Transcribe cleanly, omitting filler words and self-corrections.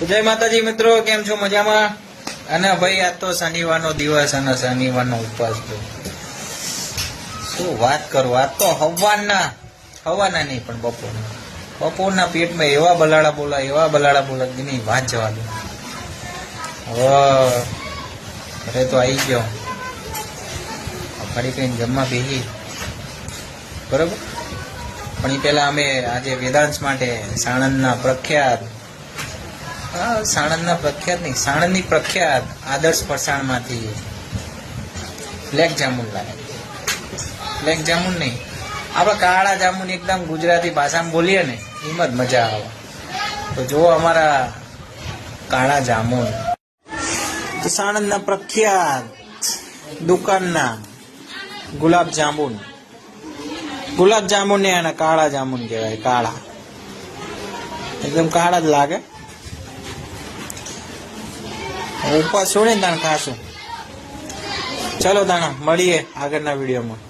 જય માતાજી મિત્રો, કેમ છો? મજામાં? અને ભાઈ આ તો શનિવારનો દિવસ અને શનિવારનો ઉપવાસ. તો શું વાત કરું, આ તો હવાના નહીં પણ બપોરના પેટમાં એવા બલાડા બોલા એની વાત જવા દો. હવે ઘરે તો આવી ગયો, ફરી કઈ જમવા બેસી બરોબર. પણ એ પેલા અમે આજે વેદાંશ માટે સાણંદની પ્રખ્યાત આદર્શ ફરસાણમાંથી બ્લેક જામુન લાવ્યા. બ્લેક જામુન નહીં, આપણે કાળા જામુન, એકદમ ગુજરાતી ભાષામાં બોલીએ ને એમાં જ મજા આવે. તો જુઓ અમારા કાળા જામુન. તો સાણંદના પ્રખ્યાત દુકાનના ગુલાબ જામુન ને અને કાળા જામુન કહેવાય. કાળા એકદમ કાળા જ લાગે. ઉપવાસ છોડીને તાણ ખાશું. ચલો તાણા મળીએ આગળના વિડીયોમાં.